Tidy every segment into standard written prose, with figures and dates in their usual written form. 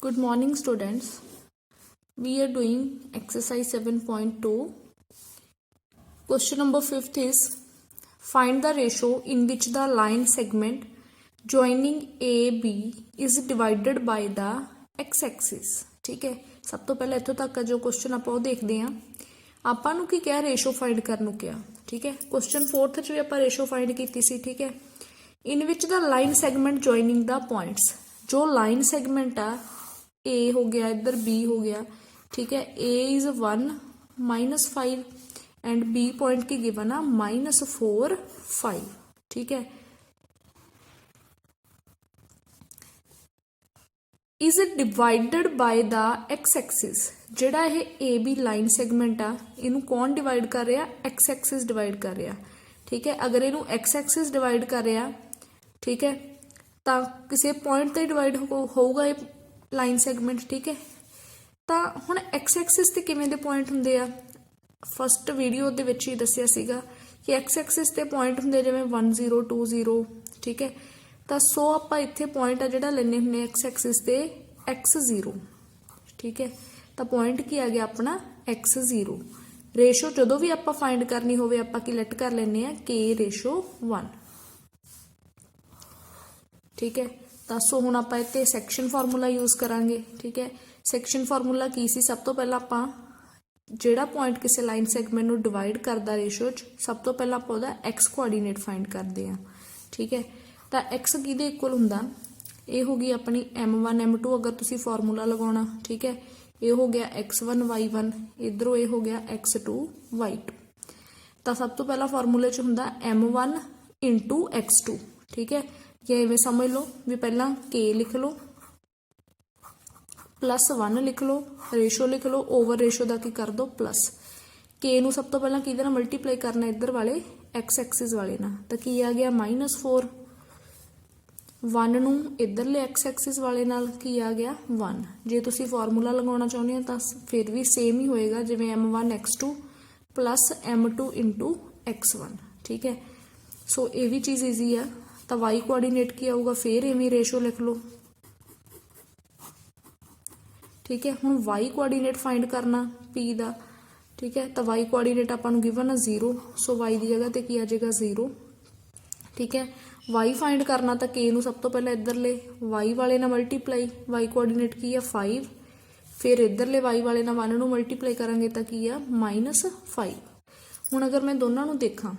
Good morning, students. We are doing exercise 7.2. Question number 5th is find the ratio in which the line segment joining AB is divided by the x-axis. ठीक है, सब तो पहले इत्थों तक का जो क्वेश्चन आप देखते हैं ਆਪਾਂ ਨੂੰ ਕੀ ਕਿਹਾ ਰੇਸ਼ੋ ਫਾਈਂਡ ਕਰਨ ਨੂੰ ਕਿਹਾ। ठीक है, क्वेश्चन 4th ਚ ਵੀ ਆਪਾਂ ਰੇਸ਼ੋ ਫਾਈਂਡ ਕੀਤੀ ਸੀ। ठीक है, in which the line segment joining the points, जो लाइन सेगमेंट आ ए हो गया, इधर बी हो गया। ठीक है, ए इज 1 -5 एंड बी पॉइंट की गिवन आ -4 5। ठीक है, is divided by the x axis. जिहड़ा ये ए बी लाइन सेगमेंट आ इनू कौन डिवाइड कर रहा? एक्स एक्सिस डिवाइड कर रहा। ठीक है, अगर इनू एक्स एक्सिस डिवाइड कर रहा, ठीक है, तो किसी पॉइंट ते डिवाइड होगा ये लाइन सेगमेंट। ठीक है, तो हुण एक्स एक्सिस ते किवें दे पॉइंट हुंदे आ? फस्ट वीडियो दे विच ही दस्सिया सीगा कि एक्स एक्सिस ते पॉइंट हुंदे जिवें 1 0 2 0। ठीक है, तो सो आपां इत्थे पॉइंट आ जिहड़ा लैने हुंदे एक्स एक्सिस ते x0। ठीक है, तो पॉइंट की आ गया अपना x0। रेशो जदों भी आपां फाइंड करनी होवे आपां की लेट कर लैने आ k/1। ठीक है, तो सो हुण आपां इत्थे सैक्शन फार्मूला यूज करांगे। ठीक है, सैक्शन फार्मूला की सी? सब तो पहला आपां जिहड़ा पॉइंट किसी लाइन सैगमेंट नूं डिवाइड करदा रेशो च, सब तो पहला आपां उहदा एक्स कोआर्डीनेट फाइंड करदे आ। ठीक है, तो एक्स किहदे इक्वल हुंदा? ये हो गई अपनी m1 m2 अगर तुसी फार्मूला लगाउणा। ठीक है, ये हो गया x1 y1, इधरों ये हो गया x2 y2। तो सब तो पहला फार्मूले च हुंदा m1 इंटू x2। ठीक है, ये इवें समझ लो भी पहला k लिख लो +1 लिख लो, रेशो लिख लो, ओवर रेशो का की कर दो प्लस। k नूं सब तो पहला किहदे नाल मल्टीप्लाई करना? इधर वाले एक्स एक्सिस वाले ना, तो की आ गया -4। 1 नूं इधरले एक्स एक्सिस वाले नाल की आ गया 1। जे तुसी फार्मूला लगाउणा चाहुंदे हो तो फिर भी सेम ही होएगा जिवें m1 x2 plus m2 into x1। ठीक है, सो ये भी चीज़ ईजी है। तो y कोआर्डीनेट की आऊगा, फिर इवें रेशो लिख लो। ठीक है, हुण y कोआर्डीनेट फाइंड करना p दा। ठीक है, तो y कोआर्डीनेट आपां नूं गिवन 0, सो y की जगह ते की आ जाएगा 0। ठीक है, y फाइंड करना तो k नूं सब तो पहले इधरले y वाले नाल मल्टीप्लाई, y कोआर्डीनेट की है 5, फिर इधरले y वाले नाल 1 नूं मल्टीप्लाई करांगे तो की है -5। हुण अगर मैं दोनों नूं देखा,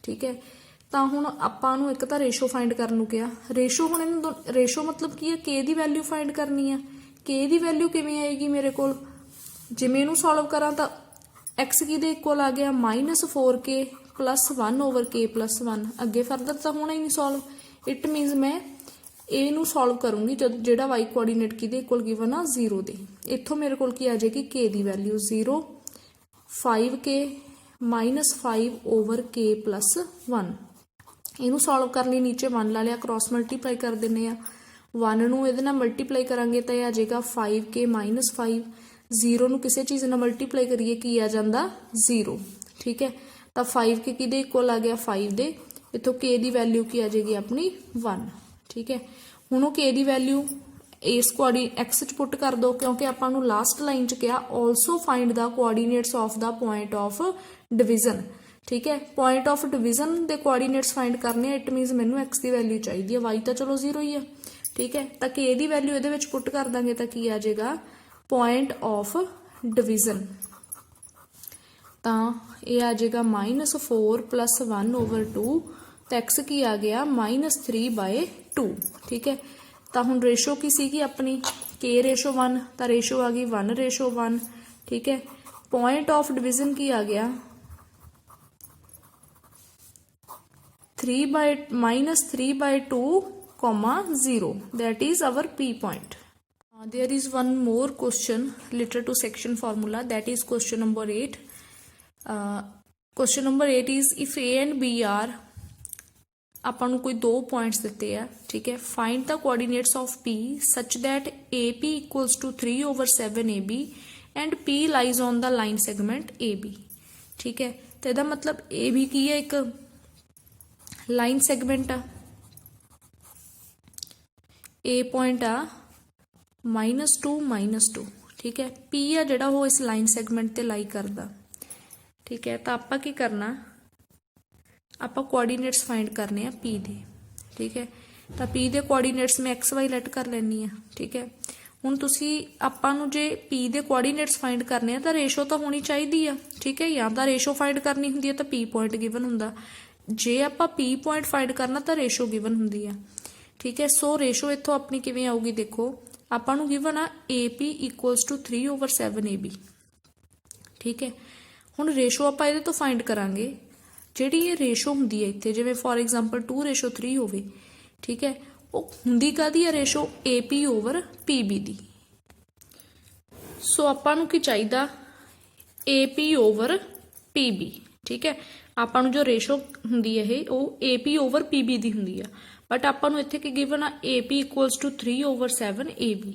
ठीक है, तो हुण आपां नूं एक तां रेशो फाइंड करन नूं किहा। रेशो हुण इन्हूं रेशो मतलब की है k दी वैल्यू फाइंड करनी है। k दी वैल्यू किवें आएगी मेरे कोल? जिवें इहनूं सॉल्व करा तो x किहदे इक्वल आ गया? -4k + 1 over k + 1। अगे फरदर तो होना ही नहीं सॉल्व। इट मीनस मैं ए नूं सॉल्व करूँगी जब जिहड़ा y कोआर्डीनेट किहदे इक्वल गिवन आ 0 दे। इत्थों मेरे कोल की आ जाएगी k दी वैल्यू 0, 5k -5 ओवर k + 1। इनू सॉल्व करने नीचे 1 ला लिया, क्रॉस मल्टीप्लाई कर देने आ। 1 नूं इहदे नाल मल्टीप्लाई करांगे तो आ जाएगा 5k -5। 0 नूं किसी चीज़ नाल मल्टीप्लाई करिए की आ जांदा 0। ठीक है, तो 5 के किहदे इक्वल आ गया? 5 दे। इत्थों k दी वैल्यू की आ जाएगी अपनी 1। ठीक है, हुण वो k दी वैल्यू इस एक्स च पुट कर दो, क्योंकि आपां नूं लास्ट लाइन च कहा also find the coordinates of the point of division. ठीक है, पॉइंट ऑफ डिवीजन के कोआर्डीनेट्स फाइंड करने। इट मीनस मैनू एक्स की वैल्यू चाहिए, वाई तो चलो 0 ही है। ठीक है, तो k की वैल्यू ये पुट कर देंगे तो की आ जाएगा पॉइंट ऑफ डिवीजन। तो ये आ जाएगा -4 + 1 ओवर 2, तो एक्स की आ गया -3/2। ठीक है, तो हुण रेशो की सीगी अपनी k/1, तो रेशो आ गई 1/1। ठीक है, पॉइंट ऑफ डिवीजन की आ गया -3/2, 0, that is our p point. There is one more question related to section formula, that is question number 8. Question number 8 is if a and b are, ਆਪਾਂ ਨੂੰ ਕੋਈ ਦੋ ਪੁਆਇੰਟਸ ਦਿੱਤੇ ਆ। ਠੀਕ ਹੈ, find the coordinates of p such that AP = 3/7 AB and P lies on the line segment AB। ठीक है, तो ਇਹਦਾ मतलब AB की है एक लाइन सैगमेंट आ, ए पॉइंट आ -2 ठीक है। P आ ਜਿਹੜਾ ਉਹ ਇਸ ਲਾਈਨ ਸੈਗਮੈਂਟ ਤੇ ਲਾਈ ਕਰਦਾ, ਠੀਕ ਹੈ। ਤਾਂ ਆਪਾਂ ਕੀ ਕਰਨਾ, ਆਪਾਂ ਕੋਆਰਡੀਨੇਟਸ ਫਾइंड ਕਰਨੇ ਆ P ਦੇ, ਠੀਕ ਹੈ। ਤਾਂ P ਦੇ ਕੋਆਰਡੀਨੇਟਸ ਮੈਂ XY ਲੈਟ ਕਰ ਲੈਣੀ ਆ, ਠੀਕ ਹੈ। ਹੁਣ ਤੁਸੀਂ ਆਪਾਂ ਨੂੰ ਜੇ P ਦੇ ਕੋਆਰਡੀਨੇਟਸ ਫਾइंड ਕਰਨੇ ਆ ਤਾਂ ਰੇਸ਼ੋ ਤਾਂ ਹੋਣੀ ਚਾਹੀਦੀ ਆ, ਠੀਕ ਹੈ। ਜਾਂ ਤਾਂ ਰੇਸ਼ੋ ਫਾइंड ਕਰਨੀ ਹੁੰਦੀ ਹੈ ਤਾਂ P ਪੁਆਇੰਟ ਗਿਵਨ ਹੁੰਦਾ, ਜੇ ਆਪਾਂ P ਪੁਆਇੰਟ ਫਾइंड ਕਰਨਾ ਤਾਂ ਰੇਸ਼ੋ ਗਿਵਨ ਹੁੰਦੀ ਆ, ਠੀਕ ਹੈ। ਸੋ ਰੇਸ਼ੋ ਇੱਥੋਂ ਆਪਣੀ ਕਿਵੇਂ ਆਊਗੀ, ਦੇਖੋ ਆਪਾਂ ਨੂੰ ਗਿਵਨ ਆ AP = 3/7 AB, ਠੀਕ ਹੈ। ਹੁਣ ਰੇਸ਼ੋ ਆਪਾਂ ਇਹਦੇ ਤੋਂ ਫਾइंड ਕਰਾਂਗੇ, ਜਿਹੜੀ ਇਹ ਰੇਸ਼ੋ ਹੁੰਦੀ ਹੈ ਇੱਥੇ, ਜਿਵੇਂ ਫੋਰ ਐਗਜ਼ਾਮਪਲ 2:3 ਹੋਵੇ, ਠੀਕ ਹੈ। ਉਹ ਹੁੰਦੀ ਕਾਹਦੀ ਆ ਰੇਸ਼ੋ, AP/PB ਦੀ। ਸੋ ਆਪਾਂ ਨੂੰ ਕੀ ਚਾਹੀਦਾ, AP/PB, ਠੀਕ ਹੈ। ਆਪਾਂ ਨੂੰ ਜੋ ਰੇਸ਼ੋ ਹੁੰਦੀ ਹੈ ਇਹ ਉਹ AP/PB ਦੀ ਹੁੰਦੀ ਆ, ਬਟ ਆਪਾਂ ਨੂੰ ਇੱਥੇ ਕੀ ਗਿਵਨ ਆ, AP = 3/7 AB।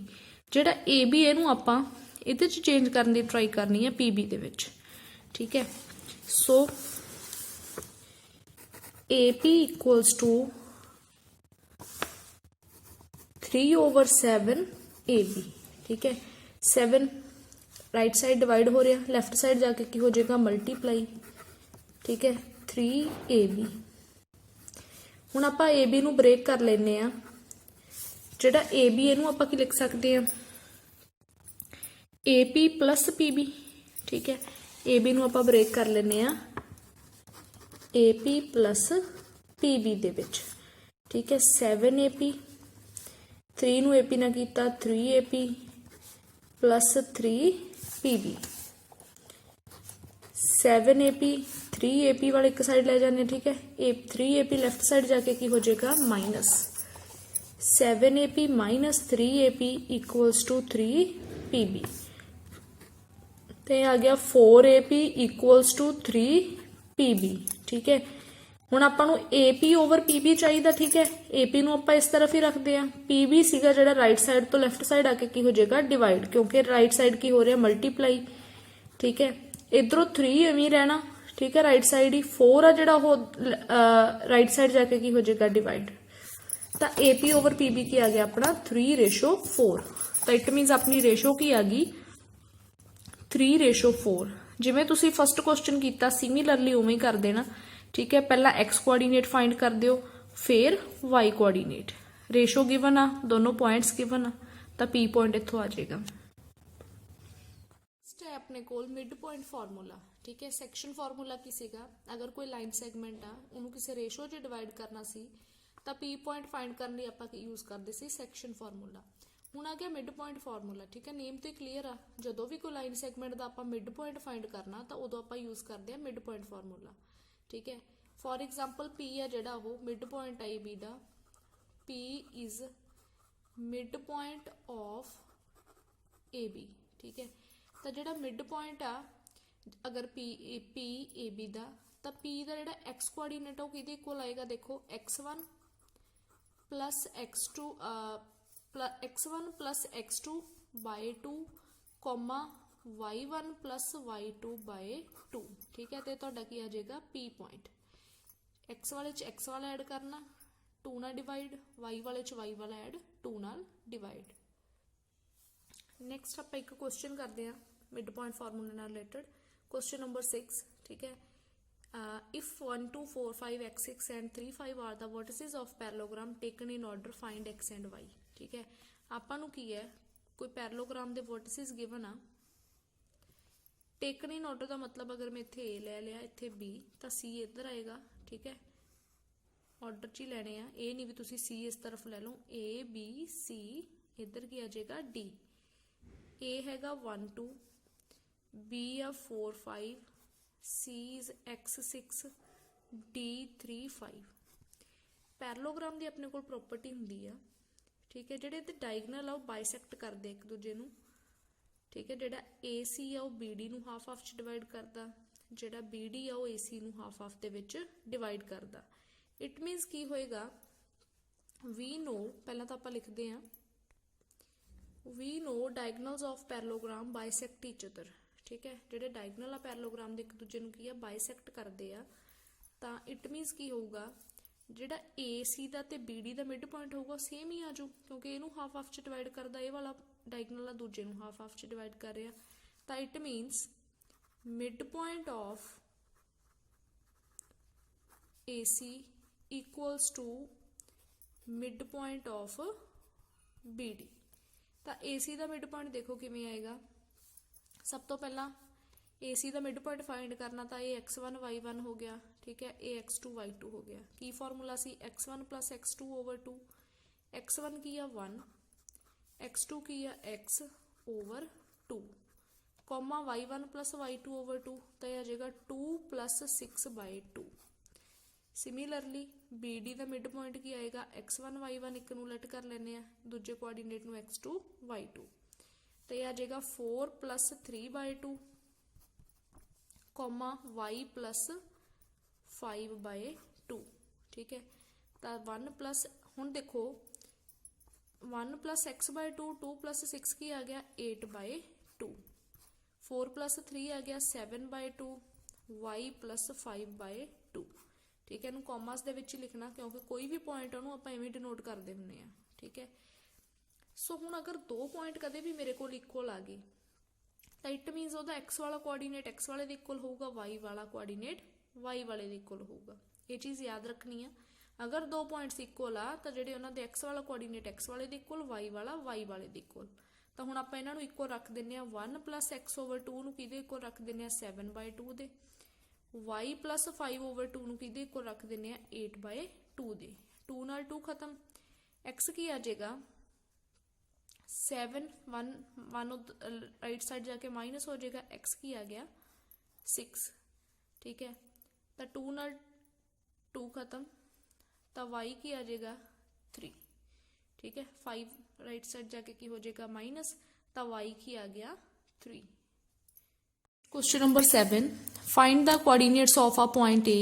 ਜਿਹੜਾ AB ਇਹਨੂੰ ਆਪਾਂ ਇਹਦੇ 'ਚ ਚੇਂਜ ਕਰਨ ਦੀ ਟਰਾਈ ਕਰਨੀ ਹੈ PB ਦੇ ਵਿੱਚ, ਠੀਕ ਹੈ। ਸੋ AP = 3/7 AB, ठीक है। 7 राइट साइड डिवाइड हो रहा, लैफ्ट साइड जाके की हो जाएगा मल्टीप्लाई, ठीक है, 3AB। हुण आपां AB नूं ब्रेक कर लैने आ, जिहड़ा AB इहनूं आपां की लिख सकते हैं AP + PB, ठीक है। AB नूं आपां ब्रेक कर लैने आ AP + PB दे विच, ठीक है। 7AP, 3 ਨੂੰ AP ना कीता 3AP + 3PB, 7AP 3AP वाले एक साइड ले जाने, ठीक है। 3AP लैफ्ट साइड जाके की हो जाएगा -7AP - 3AP = 3PB। तो आ गया 4AP = 3PB, ठीक है। ਹੁਣ ਆਪਾਂ ਨੂੰ AP/PB ਚਾਹੀਦਾ, ਠੀਕ ਹੈ। AP ਨੂੰ ਆਪਾਂ ਇਸ ਤਰਫ ਹੀ ਰੱਖਦੇ ਆ, PB ਸੀਗਾ ਜਿਹੜਾ ਰਾਈਟ ਸਾਈਡ ਤੋਂ ਲੈਫਟ ਸਾਈਡ ਆ ਕੇ ਕੀ ਹੋ ਜਾਏਗਾ, ਡਿਵਾਈਡ, ਕਿਉਂਕਿ ਰਾਈਟ ਸਾਈਡ ਕੀ ਹੋ ਰਿਹਾ, ਮਲਟੀਪਲਾਈ, ਠੀਕ ਹੈ। ਇਧਰੋਂ 3 ਐਵੇਂ ਰਹਿਣਾ, ਠੀਕ ਹੈ, ਰਾਈਟ ਸਾਈਡ ਹੀ। 4 ਆ ਜਿਹੜਾ ਉਹ ਰਾਈਟ ਸਾਈਡ ਜਾ ਕੇ ਕੀ ਹੋ ਜਾਏਗਾ, ਡਿਵਾਈਡ। ਤਾਂ AP/PB ਕੀ ਆ ਗਿਆ ਆਪਣਾ 3:4। ਤਾਂ ਇਟ ਮੀਨਸ ਆਪਣੀ ਰੇਸ਼ੋ ਕੀ ਆ ਗਈ 3:4। ਜਿਵੇਂ ਤੁਸੀਂ ਫਸਟ ਕੁਐਸਚਨ ਕੀਤਾ ਸਿਮਿਲਰਲੀ ਉਵੇਂ ਹੀ ਕਰ ਦੇਣਾ, ठीक है। पहला X कोआर्डीनेट फाइंड कर दियो, फिर Y कोआर्डीनेट। रेशो गिवन आ, दोनों पॉइंट्स गिवन आ, तो P पॉइंट इत्थों आ जाएगा। नेक्स्ट है अपने कोल मिड पॉइंट फार्मूला, ठीक है। सैक्शन फार्मूला की सीगा, अगर कोई लाइन सैगमेंट आ उन्होंने किसी रेशो च डिवाइड करना सी तो P पॉइंट फाइंड करने आपां की यूज करते सी सैक्शन फार्मूला। हुण आ गया मिड पॉइंट फार्मूला, ठीक है। नेम तो क्लीयर आ, जदों भी कोई लाइन सैगमेंट का आपां मिड पॉइंट फाइंड करना तो उदों आपां यूज करते हैं मिड पॉइंट फार्मूला, ठीक है। फॉर एग्जाम्पल P है जिहड़ा वो मिड पॉइंट आई B दा, P is mid point of AB, ठीक है। तो जिहड़ा मिड पॉइंट आ अगर P AB दा, तो P दा जिहड़ा X कोआर्डीनेट आ किहदे इक्वल आएगा, देखो x1 + x2 x1 + x2 / 2, y1 + y2 / 2, ठीक है। तो तुहाडा की आ जाएगा P पॉइंट। X वाले च X वाला ऐड करना 2 नाल डिवाइड, Y वाले च Y वाला ऐड 2 नाल डिवाइड। नैक्सट आप एक क्वेश्चन करते हैं मिड पॉइंट फार्मूले नाल रिलेटेड, क्वेश्चन नंबर 6, ठीक है। If 1 2 4 5 x 6 and 3 5 are the vertices of parallelogram taken in order find x and y, ठीक है। आपां नूं की है कोई पैरेललोग्राम दे वर्टिसेस गिवन आ, टेकन इन ऑर्डर का मतलब अगर मैं इत्थे A ले लिया, इत्थे B, तो C इधर आएगा, ठीक है। ऑर्डर च ही लैने आ, ए नहीं भी तुसी C इस तरफ ले लो, A B C, इधर की आ जाएगा D। A हैगा 1 2, B आ 4 5, C is X 6, D 3 5। Parallelogram की अपने कोल प्रॉपर्टी हुंदी आ, ठीक है। जिहड़े इहदे डायगनल आ वो बाइसैक्ट करदे एक दूजे नूं, ठीक है। जिहड़ा AC आ वो BD नूं हाफ हाफ च डिवाइड करदा, जिहड़ा BD आ वो AC नूं हाफ हाफ दे विच डिवाइड करदा। इट मीनस की होएगा, वी नो, पहला तो आपां लिखदे हां, we know diagonals of parallelogram bisect each other, ठीक है। जिहड़े डायगनल आ पैरेललोग्राम दे एक दूजे नूं की आ बाइसैक्ट करदे आ, तां इट मीनस की होऊगा जिहड़ा AC दा ते BD दा मिड पॉइंट होऊगा सेम ही आजू, क्योंकि इहनूं हाफ हाफ च डिवाइड करदा, ये वाला ਡਾਇਗਨਲ ਆ ਦੂਜੇ ਨੂੰ ਹਾਫ ਹਾਫ 'ਚ ਡਿਵਾਈਡ ਕਰ ਰਿਹਾ, ਤਾਂ it means mid point of AC equals to mid point of BD। ਤਾਂ AC ਦਾ ਮਿਡ ਪੁਆਇੰਟ ਦੇਖੋ ਕਿਵੇਂ ਆਏਗਾ। ਸਭ ਤੋਂ ਪਹਿਲਾਂ AC ਦਾ ਮਿਡ ਪੁਆਇੰਟ ਫਾਈਂਡ ਕਰਨਾ, ਤਾਂ ਇਹ x1 y1 ਹੋ ਗਿਆ, ਠੀਕ ਹੈ, ਇਹ x2 y2 ਹੋ ਗਿਆ। ਕੀ ਫਾਰਮੂਲਾ ਸੀ? x1 plus x2 over 2। x1 ਕੀ ਆ 1, x2 ਕੀ ਆ x over 2, comma y1 plus y2 over 2, ਤਾਂ ਇਹ ਆ ਜਾਏਗਾ 2 plus 6/2। ਸਿਮਿਲਰਲੀ BD ਦਾ ਮਿਡ ਪੁਆਇੰਟ ਕੀ ਆਏਗਾ? x1 y1 ਇੱਕ ਨੂੰ ਉਲਟ ਕਰ ਲੈਂਦੇ ਆ, ਦੂਜੇ ਕੋਆਰਡੀਨੇਟ ਨੂੰ x2 y2, ਤੇ ਇਹ ਆ ਜਾਏਗਾ 4 plus 3/2, ਕੌਮਾ y plus 5/2, ਠੀਕ ਹੈ। ਤਾਂ 1 plus, ਹੁਣ ਦੇਖੋ 1 plus x/2, 2 plus 6 ਕੀ ਆ ਗਿਆ 8/2, 4 plus 3 ਆ ਗਿਆ 7/2, y plus 5/2, ਠੀਕ ਹੈ। ਇਹਨੂੰ ਕਾਮਰਸ ਦੇ ਵਿੱਚ ਹੀ ਲਿਖਣਾ, ਕਿਉਂਕਿ ਕੋਈ ਵੀ ਪੁਆਇੰਟ ਉਹਨੂੰ ਆਪਾਂ ਐਵੇਂ ਡਿਨੋਟ ਕਰਦੇ ਹੁੰਦੇ ਆ, ਠੀਕ ਹੈ। ਸੋ ਹੁਣ ਅਗਰ ਦੋ ਪੁਆਇੰਟ ਕਦੇ ਵੀ ਮੇਰੇ ਕੋਲ ਇਕੁਅਲ ਆ ਗਏ ਤਾਂ ਇਟ ਮੀਨਸ ਉਹਦਾ x ਵਾਲਾ ਕੋਆਰਡੀਨੇਟ x ਵਾਲੇ ਦੇ ਇਕੁਅਲ ਹੋਊਗਾ, y ਵਾਲਾ ਕੋਆਰਡੀਨੇਟ y ਵਾਲੇ ਦੇ ਇਕੁਅਲ ਹੋਊਗਾ। ਇਹ ਚੀਜ਼ ਯਾਦ ਰੱਖਣੀ ਆ। ਅਗਰ ਦੋ ਪੁਆਇੰਟਸ ਇਕੁਅਲ ਆ ਤਾਂ ਜਿਹੜੇ ਉਹਨਾਂ ਦੇ x ਵਾਲਾ ਕੋਆਰਡੀਨੇਟ x ਵਾਲੇ ਦੇ ਇਕੁਅਲ, y ਵਾਲਾ y ਵਾਲੇ ਦੇ ਇਕੁਅਲ। ਤਾਂ ਹੁਣ ਆਪਾਂ ਇਹਨਾਂ ਨੂੰ ਇਕੁਅਲ ਰੱਖ ਦਿੰਦੇ ਆ। 1 plus x over 2 ਨੂੰ ਕਿਹਦੇ ਇਕੁਅਲ ਰੱਖ ਦਿੰਦੇ ਆ? 7/2 ਦੇ। y plus 5 over 2 ਨੂੰ ਕਿਹਦੇ ਇਕੁਅਲ ਰੱਖ ਦਿੰਦੇ ਆ? 8/2 ਦੇ। 2 ਨਾਲ 2 ਖਤਮ, x ਕੀ ਆ ਜਾਏਗਾ 7, 1 ਰਾਈਟ ਸਾਈਡ ਜਾ ਕੇ ਮਾਈਨਸ ਹੋ ਜਾਏਗਾ, x ਕੀ ਆ ਗਿਆ 6, ਠੀਕ ਹੈ। ਤਾਂ 2 ਨਾਲ 2 ਖਤਮ, ਤਾਂ y ਕੀ ਆ ਜਾਏਗਾ 3, ਠੀਕ ਹੈ। 5 ਰਾਈਟ ਸਾਈਡ ਜਾ ਕੇ ਕੀ ਹੋ ਜਾਏਗਾ ਮਾਈਨਸ, ਤਾਂ y ਕੀ ਆ ਗਿਆ 3। Question number 7. Find the coordinates of a point A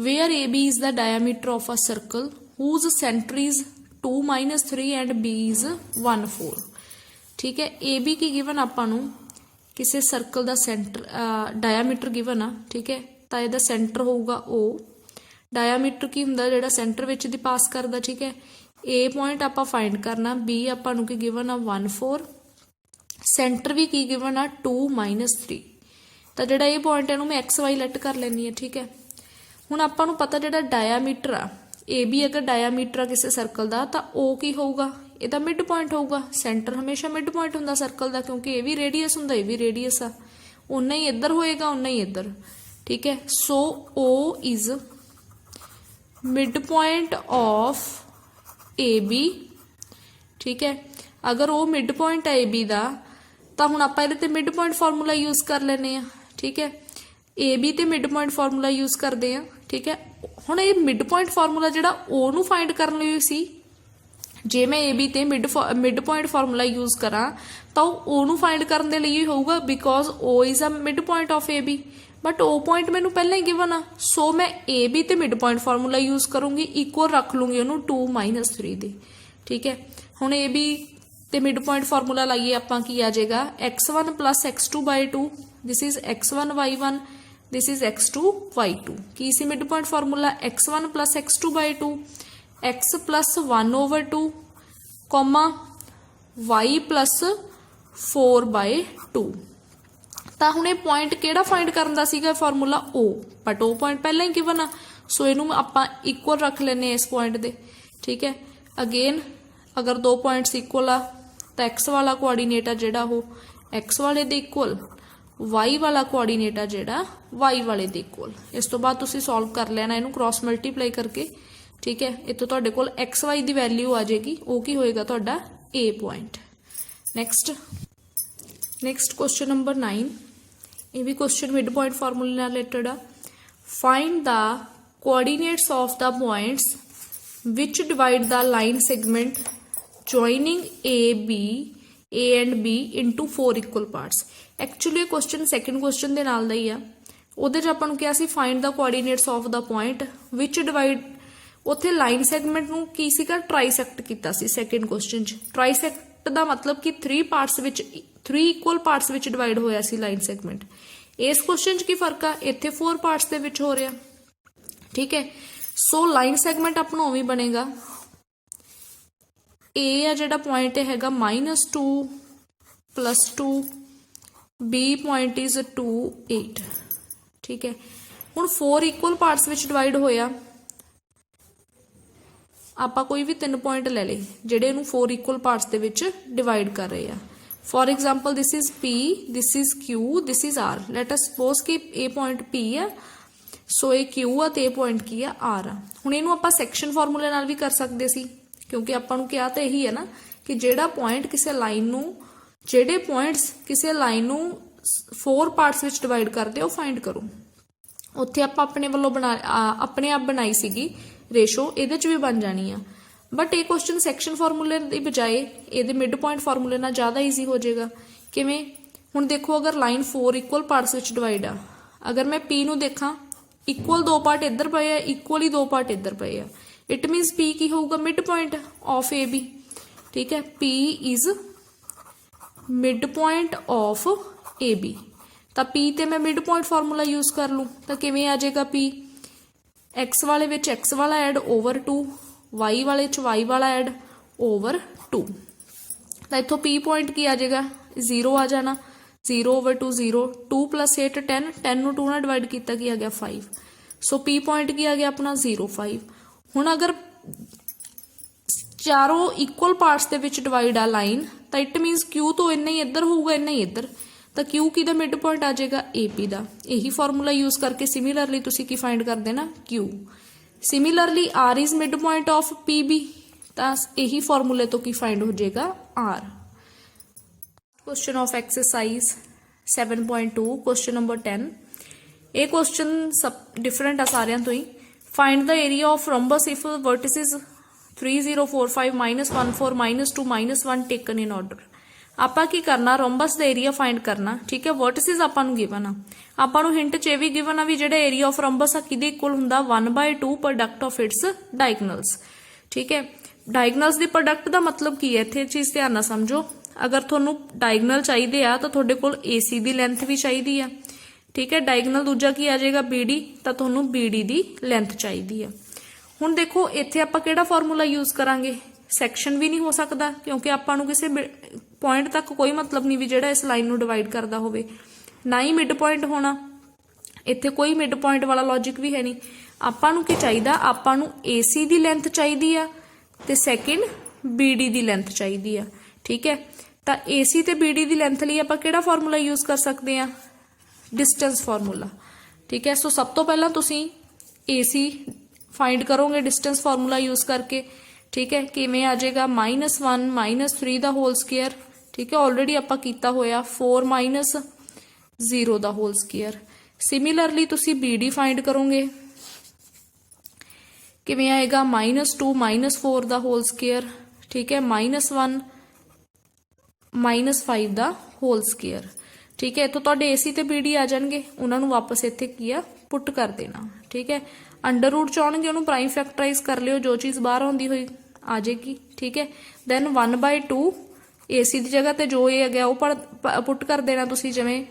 where AB is the diameter of a circle whose center is 2 minus 3 and B is 1 4। ठीक है, AB की given ਆਪਾਂ ਨੂੰ ਕਿਸੇ ਸਰਕਲ ਦਾ ਸੈਂਟਰ ਡਾਇਆਮੀਟਰ ਗਿਵਨ ਆ, ਠੀਕ ਹੈ। ਤਾਂ ਇਹਦਾ ਸੈਂਟਰ ਹੋਊਗਾ O। ਡਾਇਆਮੀਟਰ ਕੀ ਹੁੰਦਾ? ਜਿਹੜਾ ਸੈਂਟਰ ਵਿੱਚ ਦੀ ਪਾਸ ਕਰਦਾ, ਠੀਕ ਹੈ। A ਪੁਆਇੰਟ ਆਪਾਂ ਫਾਈਂਡ ਕਰਨਾ, B ਆਪਾਂ ਨੂੰ ਕੀ ਗਿਵਨ ਆ 1 4, ਸੈਂਟਰ ਵੀ ਕੀ ਗਿਵਨ ਆ 2 minus 3। ਤਾਂ ਜਿਹੜਾ ਇਹ ਪੁਆਇੰਟ ਇਹਨੂੰ ਮੈਂ XY ਲੈਟ ਕਰ ਲੈਂਦੀ ਹਾਂ, ਠੀਕ ਹੈ। ਹੁਣ ਆਪਾਂ ਨੂੰ ਪਤਾ ਜਿਹੜਾ ਡਾਇਆਮੀਟਰ ਆ AB, ਅਗਰ ਡਾਇਆਮੀਟਰ ਆ ਕਿਸੇ ਸਰਕਲ ਦਾ ਤਾਂ O ਕੀ ਹੋਊਗਾ? ਇਹਦਾ ਮਿਡ ਪੁਆਇੰਟ ਹੋਊਗਾ। ਸੈਂਟਰ ਹਮੇਸ਼ਾ ਮਿਡ ਪੁਆਇੰਟ ਹੁੰਦਾ ਸਰਕਲ ਦਾ, ਕਿਉਂਕਿ ਇਹ ਵੀ ਰੇਡੀਅਸ ਹੁੰਦਾ, ਇਹ ਵੀ ਰੇਡੀਅਸ ਆ। ਉਨਾ ਹੀ ਇੱਧਰ ਹੋਏਗਾ, ਉਨਾ ਹੀ ਇੱਧਰ, ਠੀਕ ਹੈ। ਸੋ O is mid point of AB, ਠੀਕ ਹੈ। ਅਗਰ ਉਹ ਮਿਡ ਪੁਆਇੰਟ ਆ AB ਦਾ, ਤਾਂ ਹੁਣ ਆਪਾਂ ਇਹਦੇ ਤੇ ਮਿਡ ਪੁਆਇੰਟ ਫਾਰਮੂਲਾ ਯੂਜ਼ ਕਰ ਲੈਂਦੇ ਆ, ਠੀਕ ਹੈ। AB ਤੇ ਮਿਡ ਪੁਆਇੰਟ ਫਾਰਮੂਲਾ ਯੂਜ਼ ਕਰਦੇ ਆ, ਠੀਕ ਹੈ। ਹੁਣ ਇਹ ਮਿਡ ਪੁਆਇੰਟ ਫਾਰਮੂਲਾ ਜਿਹੜਾ O ਨੂੰ ਫਾਈਂਡ ਕਰਨ ਲਈ ਸੀ, ਜੇ ਮੈਂ AB ਤੇ ਮਿਡ ਪੁਆਇੰਟ ਫਾਰਮੂਲਾ ਯੂਜ਼ ਕਰਾਂ ਤਾਂ ਉਹ O ਨੂੰ ਫਾਈਂਡ ਕਰਨ ਦੇ ਲਈ ਹੀ ਹੋਊਗਾ, because O is a mid point of AB। But O point ਮੈਨੂੰ ਪਹਿਲਾਂ ਹੀ ਗਿਵਨ ਆ, ਸੋ ਮੈਂ AB ਤੇ ਮਿਡ ਪੁਆਇੰਟ ਫਾਰਮੂਲਾ ਯੂਜ਼ ਕਰੂੰਗੀ, ਇਕੁਅਲ ਰੱਖ ਲੂੰਗੀ ਉਹਨੂੰ 2 minus 3 ਦੇ, ਠੀਕ ਹੈ। ਹੁਣ AB ਤੇ ਮਿਡ ਪੁਆਇੰਟ ਫਾਰਮੂਲਾ ਲਾਈਏ ਆਪਾਂ, ਕੀ ਆ ਜਾਏਗਾ x1 plus x2/2, this is x1 y1, this is x2 y2। Ki C mid point formula? x1 plus x2/2, x plus 1 over 2, comma y plus 4/2। ਤਾਂ ਹੁਣ ਇਹ ਪੁਆਇੰਟ ਕਿਹੜਾ ਫਾਈਂਡ ਕਰਨ ਦਾ ਸੀਗਾ ਫਾਰਮੂਲਾ? O, ਬਟ ਉਹ ਪੁਆਇੰਟ ਪਹਿਲਾਂ ਹੀ given ਆ, ਸੋ ਇਹਨੂੰ ਆਪਾਂ ਇਕੁਅਲ ਰੱਖ ਲੈਨੇ ਇਸ ਪੁਆਇੰਟ ਦੇ, ਠੀਕ ਹੈ। ਅਗੇਨ ਅਗਰ ਦੋ ਪੁਆਇੰਟਸ ਇਕੁਅਲ ਆ ਤਾਂ x ਵਾਲਾ ਕੋਆਰਡੀਨੇਟ ਆ ਜਿਹੜਾ ਉਹ x ਵਾਲੇ ਦੇ ਇਕੁਅਲ, y ਵਾਲਾ ਕੋਆਰਡੀਨੇਟ ਆ ਜਿਹੜਾ y ਵਾਲੇ ਦੇ ਇਕੁਅਲ। ਇਸ ਤੋਂ ਬਾਅਦ ਤੁਸੀਂ ਸੋਲਵ ਕਰ ਲੈਣਾ ਇਹਨੂੰ ਕ੍ਰਾਸ ਮਲਟੀਪਲਾਈ ਕਰਕੇ, ਠੀਕ ਹੈ। ਇੱਥੋਂ ਤੁਹਾਡੇ ਕੋਲ xy ਦੀ ਵੈਲਿਊ ਆ ਜਾਏਗੀ, ਉਹ ਕੀ ਹੋਏਗਾ ਤੁਹਾਡਾ A point. Next question number 9। ਇਹ ਵੀ ਕੁਐਸਚਨ ਮਿਡ ਪੁਆਇੰਟ ਫਾਰਮੂਲੇ ਨਾਲ ਰਿਲੇਟਡ ਆ। Find the coordinates of the points which divide the line segment joining A and B into 4 equal parts। Actually ਇਹ question second question ਦੇ ਨਾਲ ਦਾ ਹੀ ਆ। ਉਹਦੇ 'ਚ ਆਪਾਂ ਨੂੰ ਕਿਹਾ ਸੀ find the coordinates of the point which divide, ਉੱਥੇ ਲਾਈਨ ਸੈਗਮੈਂਟ ਨੂੰ ਕੀ ਸੀਗਾ ਟ੍ਰਾਈਸੈਕਟ ਕੀਤਾ ਸੀ ਸੈਕਿੰਡ ਕੁਐਸਚਨ 'ਚ। ਟ੍ਰਾਈਸੈਕਟ ਦਾ ਮਤਲਬ ਕਿ 3 ਪਾਰਟਸ ਵਿੱਚ 3 ਇਕੁਅਲ ਪਾਰਟਸ ਵਿੱਚ ਡਿਵਾਈਡ ਹੋਇਆ ਸੀ ਲਾਈਨ ਸੈਗਮੈਂਟ। ਇਸ ਕੁਐਸਚਨ 'ਚ ਕੀ ਫਰਕ ਆ? ਇੱਥੇ 4 ਪਾਰਟਸ ਦੇ ਵਿੱਚ ਹੋ ਰਿਹਾ, ਠੀਕ ਹੈ। ਸੋ ਲਾਈਨ ਸੈਗਮੈਂਟ ਆਪਣਾ ਉਵੇਂ ਬਣੇਗਾ, A ਆ ਜਿਹੜਾ ਪੁਆਇੰਟ ਹੈਗਾ -2 +2 B पॉइंट इज 2 8 ठीक है। हुण 4 इक्वल पार्ट्स विच डिवाइड होया ਆਪਾਂ कोई भी 3 पॉइंट ले ले ਜਿਹੜੇ ਇਹਨੂੰ 4 ਇਕੁਅਲ ਪਾਰਟਸ ਦੇ ਵਿੱਚ ਡਿਵਾਈਡ ਕਰ ਰਹੇ ਆ। For example this is P, this is Q, this is R। Let us suppose कि A पॉइंट P है, सो ये Q आ ते A पॉइंट की है R आ। हुण ਇਹਨੂੰ ਆਪਾਂ ਸੈਕਸ਼ਨ ਫਾਰਮੂਲੇ ਨਾਲ ਵੀ ਕਰ ਸਕਦੇ ਸੀ ਕਿਉਂਕਿ ਆਪਾਂ ਨੂੰ ਕਿਹਾ ਤਾਂ ਇਹੀ ਹੈ ਨਾ ਕਿ ਜਿਹੜਾ ਪੁਆਇੰਟ ਕਿਸੇ ਲਾਈਨ ਨੂੰ ਜਿਹੜੇ ਪੁਆਇੰਟਸ ਕਿਸੇ ਲਾਈਨ ਨੂੰ 4 ਪਾਰਟਸ ਵਿੱਚ ਡਿਵਾਈਡ ਕਰਦੇ ਉਹ ਫਾਈਂਡ ਕਰੋ। ਉੱਥੇ ਆਪਾਂ ਆਪਣੇ ਵੱਲੋਂ ਆਪਣੇ ਆਪ ਬਣਾਈ ਸੀਗੀ रेशो ਇਹਦੇ ਚ ਵੀ ਬਣ ਜਾਣੀ ਆ। बट ये क्वेश्चन सैक्शन फॉर्मूले की बजाय ये मिड पॉइंट फॉर्मूले नाल ज़्यादा ईजी हो जाएगा। किवें हुण देखो अगर लाइन 4 इक्वल पार्ट्स विच डिवाइड आ, अगर मैं P नूं देखा इक्वल 2 पार्ट इधर पे है, इक्वली 2 पार्ट इधर पे है, इट मीनस P की होगा mid point of A B. ठीक है, P is mid point of A B. तो P ते मैं मिड पॉइंट फॉर्मूला यूज कर लूँ तो किवें आ जाएगा P एक्स वाले विच एक्स वाला ऐड ओवर 2, वाई वाले च वाई वाला ऐड ओवर 2। तो इत्थों P पॉइंट की आ जाएगा 0 आ जाना, 0 ओवर 2 0, 2 + 8 10, 10 नूं 2 नाल डिवाइड किया की आ गया 5। सो P पॉइंट की आ गया अपना 0 5। हुण अगर चारों इक्वल पार्ट्स दे विच डिवाइड आ लाइन तो इट मीनस Q तो इन्ना ही इधर होगा इन्ना ही इधर, तो Q की दा मिड पॉइंट आ जाएगा AP दा। यही फॉर्मूला यूज करके सिमिलरली तुसी की फाइंड कर देना Q। Similarly R is mid point of PB, तो यही फॉर्मूले तो की फाइंड हो जाएगा R। Question of exercise 7.2 question number 10। ये क्वेश्चन सब डिफरेंट आ सारियां तो ही। Find the area of rhombus if vertices 3 0 4 5 -1 4 -2 -1 taken in order. ਆਪਾਂ ਕੀ ਕਰਨਾ, ਰੋम्बस ਦਾ ਏਰੀਆ ਫਾਈਂਡ ਕਰਨਾ। ਠੀਕ ਹੈ, ਵਰਟਿਸਿਸ ਆਪਾਂ ਨੂੰ ਗਿਵਨ ਆ, ਆਪਾਂ ਨੂੰ ਹਿੰਟ 'ਚ ਇਹ ਵੀ ਗਿਵਨ ਆ ਵੀ ਜਿਹੜਾ ਏਰੀਆ ਆਫ ਰੋम्बस ਆ ਕਿਹਦੇ ਇਕੁਅਲ ਹੁੰਦਾ 1/2 ਪ੍ਰੋਡਕਟ ਆਫ ਇਟਸ ਡਾਇਗਨਲਸ। ਠੀਕ ਹੈ, ਡਾਇਗਨਲਸ ਦੀ ਪ੍ਰੋਡਕਟ ਦਾ ਮਤਲਬ ਕੀ ਹੈ, ਇੱਥੇ ਚੀਜ਼ ਧਿਆਨ ਨਾਲ ਸਮਝੋ। ਅਗਰ ਤੁਹਾਨੂੰ ਡਾਇਗਨਲ ਚਾਹੀਦੇ ਆ ਤਾਂ ਤੁਹਾਡੇ ਕੋਲ AC ਦੀ ਲੈਂਥ ਵੀ ਚਾਹੀਦੀ ਆ। ਠੀਕ ਹੈ, ਡਾਇਗਨਲ ਦੂਜਾ ਕੀ ਆ ਜਾਏਗਾ BD, ਤਾਂ ਤੁਹਾਨੂੰ BD ਦੀ ਲੈਂਥ ਚਾਹੀਦੀ ਆ। ਹੁਣ ਦੇਖੋ ਇੱਥੇ ਆਪਾਂ ਕਿਹੜਾ ਫਾਰਮੂਲਾ ਯੂਜ਼ ਕਰਾਂਗੇ, ਸੈਕਸ਼ਨ ਵੀ ਨਹੀਂ ਹੋ ਸਕਦਾ ਕਿਉਂਕਿ ਆਪਾਂ ਨੂੰ ਕਿਸੇ पॉइंट तक कोई मतलब नहीं भी जेड़ा इस लाइन नूं डिवाइड करता होवे, ना ही मिड पॉइंट होना, इत्थे कोई मिड पॉइंट वाला लॉजिक भी है नहीं। आपां नूं की चाहिदा, आपां नूं AC दी लेंथ चाहिदी आ ते सैकेंड BD दी लेंथ चाहिदी आ। ठीक है, तो AC ते BD दी लेंथ लई आपां किहड़ा फार्मूला यूज कर सकते हैं, डिस्टेंस फार्मूला। ठीक है, सो सब तो पहला तुसीं AC फाइंड करोगे डिस्टेंस फार्मूला यूज करके। ठीक है, किवें आ जाएगा -1 -3 दा होल स्क्वायर। ठीक है, ऑलरेडी आपां कीता होया 4 - 0 दा होल स्क्वायर। सिमिलरली तुसी BD फाइंड करोगे, किवें आएगा -2 -4 दा होल स्क्वायर। ठीक है, -1 -5 दा होल स्क्वायर। ठीक है, इत्थों तुहाडे AC ते BD आ जाणगे, उन्हां नूं वापस इत्थे की आ पुट कर देना। ठीक है, अंडर रूट च आउणगे उहनूं प्राइम फैक्टराइज कर लियो, जो चीज़ बाहर आउंदी होई आ जाएगी। ठीक है, दैन 1/2 AC की जगह ते जो ये आ गया वो पुट कर देना तुसी, जिवें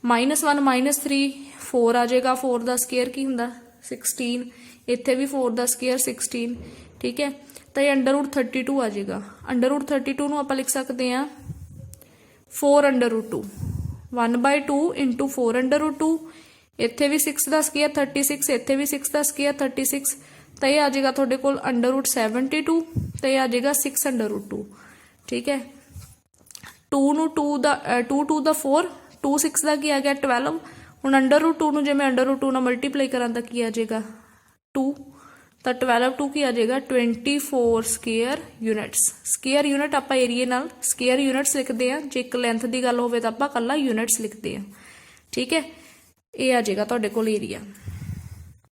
-1 -3 4 आ जाएगा, 4 दा स्क्वायर की हुंदा 16, इत्थे भी 4 दा स्क्वायर 16। ठीक है, तो ये अंडर रूट 32 आ जाएगा। अंडर रूट 32 नूं आपां लिख सकते हैं 4/√2, 1/2 इंटू 4/√2, इत्थे भी 6 दा स्क्वायर 36, इत्थे भी 6 दा स्क्वायर 36, तो यह आ जाएगा थोड़े को √72, तो यह आ जाएगा 6/√2। ठीक है, 2 नूं 2 दा 4, 2 6 दा की आ गया 12। हुण √2 नूं जे मैं √2 नाल मल्टीप्लाई करां तां की आ जाएगा 2, तो 12 2 की आ जाएगा 24 स्क्वायर यूनिट्स। स्क्वायर यूनिट आपां एरिए नाल स्क्वायर यूनिट्स लिखते हैं, जे एक लेंथ की गल होवे तां आपां कल्ला यूनिट्स लिखते हैं। ठीक है, ये आ जाएगा तुहाडे कोल एरिया।